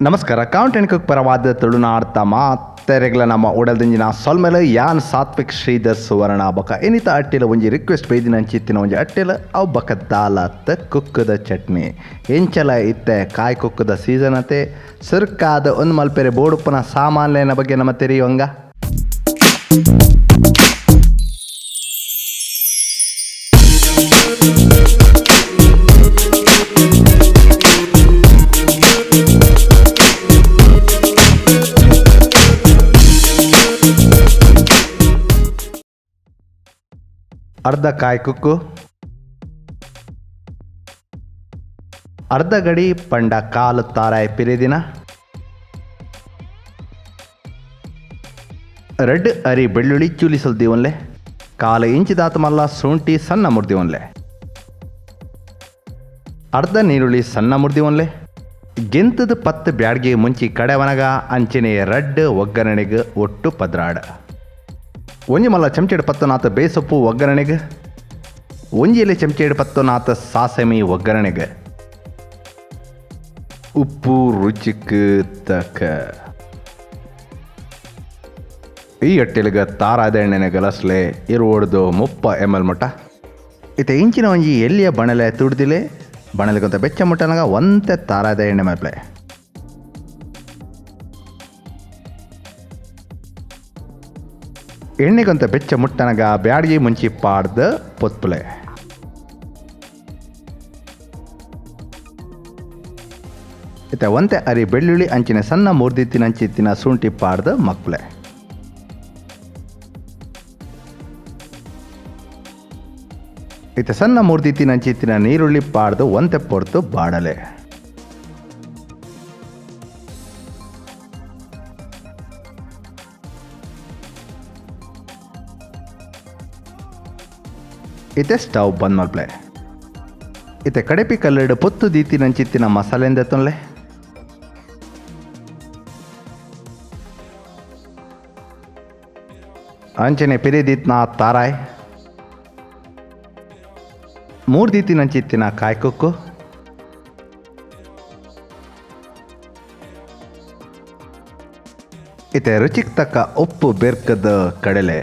ನಮಸ್ಕಾರ CountNCook ಪರವಾದ ತುಳುನಾಡ್ತ ಮಾತೆರೆಗ್ಲ ನಮ್ಮ ಉಡಲ್ದಿಂಜಿನ ಸೊಲ್ಮೆಲ ಯಾನ್ ಸಾತ್ವಿಕ್ ಶ್ರೀಧರ್ ಸುವರ್ಣ ಬಕ ಎನಿತ ಅಟ್ಟಿಲ ಒಂಜಿ ರಿಕ್ವೆಸ್ಟ್ ಬೇದಿನ ಅಂಚಿತ್ತಿನ ಒಂಜಿ ಅಟ್ಟಿಲ ಅವು ಬಕ ದಾಲತ್ತ ಕುಕ್ಕುದ ಚಟ್ನಿ ಎಂಚಲ ಇತ್ತೆ ಕಾಯಿ ಕುಕ್ಕುದ ಸೀಸನ್ ಅತೆ ಸುರ್ಕಾದ ಒಂದು ಮಲ್ಪೆರೆ ಬೋಡುಪ್ಪನ ಸಾಮಾನ್ಯನ ಬಗ್ಗೆ ನಮ್ಮ ತೆರೆಯುವಂಗ ಅರ್ಧ ಕಾಯಿ ಕುಕ್ಕು, ಅರ್ಧ ಗಡಿ ಪಂಡ ಕಾಲು ತಾರಾಯಿ ಪಿರಿದಿನ, ರೆಡ್ ಅರಿ ಬೆಳ್ಳುಳ್ಳಿ ಚೂಲಿಸಲ್ದಿ ಒನ್ಲೆ, ಕಾಲು ಇಂಚು ದಾತ ಮಲ್ಲ ಶುಂಠಿ ಸಣ್ಣ ಮುರ್ದಿ ಒನ್ಲೆ, ಅರ್ಧ ನೀರುಳ್ಳಿ ಸಣ್ಣ ಮುರ್ದಿ ಒನ್ಲೆ, ಗೆಂತದ ಪತ್ತು ಬ್ಯಾಡ್ಗೆ ಮುಂಚಿ ಕಡೆವನಗ ಅಂಚನೆ ರೆಡ್ ಒಗ್ಗರಣೆಗೆ ಒಟ್ಟು ಪದ್ರಾಡ ಒಂಜಿ ಮಲ್ಲ ಚಮಚೆಡು ಪತ್ತು ನಾತ ಬೇಸೊಪ್ಪು ಒಗ್ಗರಣೆಗೆ, ಒಂಜಿಯಲ್ಲಿ ಚಮಚೆಡು ಪತ್ತು ನಾತ ಸಾಸಮಿ ಒಗ್ಗರಣೆಗೆ, ಉಪ್ಪು ರುಚಿಗೆ ತಕ್ಕ. ಈ ಅಟ್ಟಿಲಿಗೆ ತಾರಾದ ಎಣ್ಣೆನ ಗಲಸ್ಲೆ ಇರುವಡ್ದು 30 ml ಮಟ್ಟ ಇತ್ತೆ ಇಂಚಿನ ಒಂಜಿ ಎಲ್ಲಿಯ ಬಣಲೆ ತುಡ್ದಿಲೆ ಬಣಲೆಗೊಂತ ಬೆಚ್ಚ ಮುಟ್ಟನಾಗ ಒಂತೆ ತಾರಾದ ಎಣ್ಣೆ ಮೇಪ್ಲೆ ಎಣ್ಣೆಗೊಂತ ಬೆಚ್ಚ ಮುಟ್ಟನಗ ಬ್ಯಾಡ್ಗಿ ಮುಂಚಿ ಪಾಡ್ದ ಪೊತ್ಪುಲೆ ಇತ್ತೆ ಒಂತೆ ಅರಿ ಬೆಳ್ಳುಳ್ಳಿ ಅಂಚಿನ ಸಣ್ಣ ಮೂರ್ದಿತ್ತಿನ ಅಂಚಿತ್ತಿನ ಶುಂಠಿ ಪಾಡ್ದ ಮಕ್ಪುಲೆ ಇತ್ತೆ ಸಣ್ಣ ಮೂರ್ದಿತ್ತಿನ ಅಂಚಿತ್ತಿನ ನೀರುಳ್ಳಿ ಪಾಡ್ದು ಒಂತೆ ಪೊರ್ತು ಬಾಡಲೆ ಇತ್ತೆ ಸ್ಟವ್ ಬಂದ್ ಮಲ್ಪಲೆ ಇತ್ತೆ ಕಡೆಪಿ ಕಲ್ಲಡು ಪೊತ್ತು ದೀತಿನ ಚಿತ್ತಿನ ಮಸಾಲೆಂದ ತೊನ್ಲೆ ಅಂಚನೆ ಪಿರಿದೀತ್ನ ತಾರಾಯ್ 3 ದೀತಿನ ಚಿತ್ತಿನ ಕಾಯಿ ಕುಕ್ಕು ಇತ್ತೆ ರುಚಿಗೆ ತಕ್ಕ ಉಪ್ಪು ಬೆರ್ಕದ ಕಡಲೆ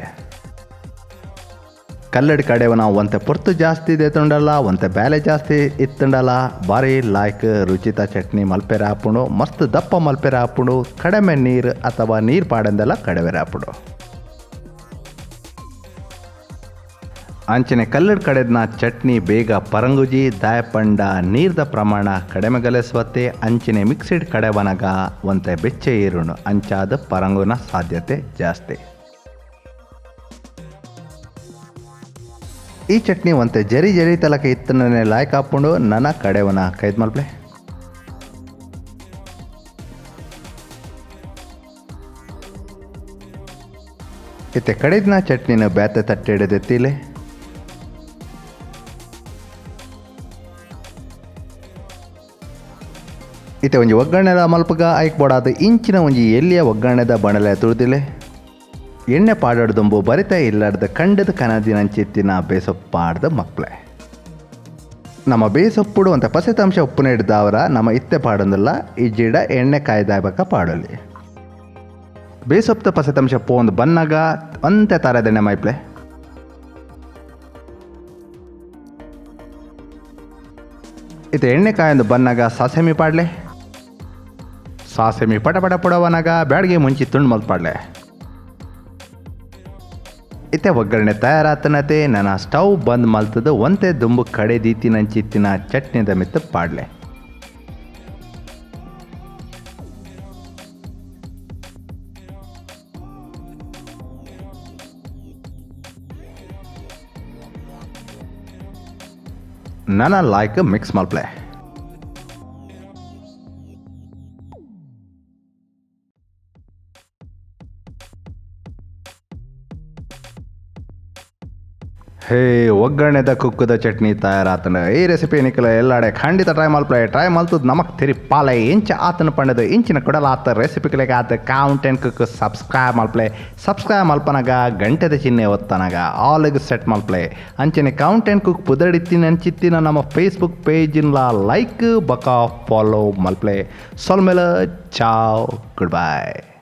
ಕಲ್ಲಡಿ ಕಡೆವನ ಒಂತೆ ಪೊರ್ತು ಜಾಸ್ತಿ ಇದೆ ತುಂಡಲ್ಲ ಒಂತೆ ಬ್ಯಾಲೆ ಜಾಸ್ತಿ ಇತ್ತುಂಡಲ್ಲ ಭಾರಿ ಲಾಯ್ಕ್ ರುಚಿತ ಚಟ್ನಿ ಮಲ್ಪೆರೆ ಹಾಪುಂಡು ಮಸ್ತ್ ದಪ್ಪ ಮಲ್ಪೆರೆ ಹಾಪುಂಡು ಕಡಿಮೆ ನೀರು ಅಥವಾ ನೀರು ಪಾಡಂದೆಲ್ಲ ಕಡಿಮೆರೆ ಹಾಪುಂಡು ಅಂಚನೆ ಕಲ್ಲಡ್ ಕಡೆದನ ಚಟ್ನಿ ಬೇಗ ಪರಂಗುಜಿ ದಾಯಪಂಡ ನೀರ್ದ ಪ್ರಮಾಣ ಕಡಿಮೆ ಗಲೆಸುವತ್ತೆ ಅಂಚನೆ ಮಿಕ್ಸಿಡ್ ಕಡೆವನಗ ಒಂತೆ ಬೆಚ್ಚೆ ಈರುಣು ಅಂಚಾದ ಪರಂಗುನ ಸಾಧ್ಯತೆ ಜಾಸ್ತಿ. ಈ ಚಟ್ನಿ ಒಂತೆ ಜರಿ ಜರಿ ತಲಕ ಇತ್ತನೇ ಲಾಯ್ಕ್ ಹಾಕೊಂಡು ನನ್ನ ಕಡೆವನ ಕೈದ್ ಮಲ್ಪಲೆ ಇತ್ತೆ ಕಡೆದ್ನ ಚಟ್ನಿನ ಬ್ಯಾತೆ ತಟ್ಟೆ ಹಿಡಿದೆತ್ತಿಲೆ ಇತ್ತೆ ಒಂಜಿ ಒಗ್ಗರಣೆದ ಮಲ್ಪಗ ಐಕ್ ಬೋಡಾದ ಇಂಚಿನ ಒಂಜಿ ಎಲ್ಲಿಯ ಒಗ್ಗರಣೆದ ಬಣಲೆ ತುಳಿದಿಲೆ ಎಣ್ಣೆ ಪಾಡಾಡ್ದುಂಬು ಬರಿತಾ ಇಲ್ಲಾರ್ದ ಕಂಡದ ಕನದಿನ ಚಿತ್ತಿನ ಬೇಸೊಪ್ಪು ಪಾಡ್ದ ಮಕ್ಳೆ ನಮ್ಮ ಬೇಸೊಪ್ಪುಡು ಅಂತ ಪಸೆತಾಂಶ ಉಪ್ಪುನ ಹಿಡ್ದವರ ನಮ್ಮ ಇತ್ತೆ ಪಾಡೊಂದಿಲ್ಲ ಈ ಜಿಡ ಎಣ್ಣೆ ಕಾಯ್ದಾಯ್ಬೇಕ ಪಾಡೋಲಿ ಬೇಸೊಪ್ಪದ ಪಸೆತಾಂಶ ಪೋಂದು ಬನ್ನಾಗ ಅಂತೆ ತಾರದೆಣ್ಣೆ ಮೈಪ್ಲೆ ಇತ್ತೆ ಎಣ್ಣೆ ಕಾಯೊಂದು ಬನ್ನಾಗ ಸಾಸೆಮಿ ಪಾಡ್ಲೆ ಸಾಸೆಮಿ ಪಟ ಪಟ ಪುಡವನಾಗ ಬ್ಯಾಡ್ಗೆ ಮುಂಚಿ ತುಂಡು ಮಲ್ತು ಪಾಡ್ಲೆ ಇತ್ತೆ ಒಗ್ಗರಣೆ ತಯಾರಾತನತೆ ನನ್ನ ಸ್ಟವ್ ಬಂದ್ ಮಲ್ತದ ಒಂತೆ ದುಂಬು ಕಡೆ ದೀತಿನ ಚಿತ್ತಿನ ಚಟ್ನಿದ ಮಿತ್ತ ಪಾಡ್ಲೆ ನನ್ನ ಲಾಯ್ಕ್ ಮಿಕ್ಸ್ ಮಲ್ಪ್ಲೆ ಹೇ ಒಗ್ಗರಣೆದ ಕುಕ್ಕುದ ಚಟ್ನಿ ತಯಾರಾತನ ಈ ರೆಸಿಪಿ ನಿಖಲ ಎಲ್ಲಾಡೆ ಖಂಡಿತ ಟ್ರೈ ಮಲ್ತದ ನಮಕ್ ತಿರಿ ಪಾಲೆ ಇಂಚ ಆತನ ಪಂಡದ ಇಂಚಿನ ಕೊಡಲ ಆತ ರೆಸಿಪಿಗಳಿಗೆ ಆತ CountNCook ಸಬ್ಸ್ಕ್ರೈಬ್ ಮಲ್ಪನಾಗ ಗಂಟೆದ ಚಿಹ್ನೆ ಒತ್ತನಾಗ ಆಲ್ಗೆ ಸೆಟ್ ಮಲ್ಪ್ಲೆ ಅಂಚನೆ CountNCook ಪುದಡಿತ್ತಿನ ಅಂಚಿತ್ತಿನ ನಮ್ಮ ಫೇಸ್ಬುಕ್ ಪೇಜಿನ ಲೈಕ್ ಬಕ ಫಾಲೋ ಮಲ್ಪ್ಲೆ ಸೊಲ್ಮೇಲೆ ಚಾವ್ ಗುಡ್ ಬೈ.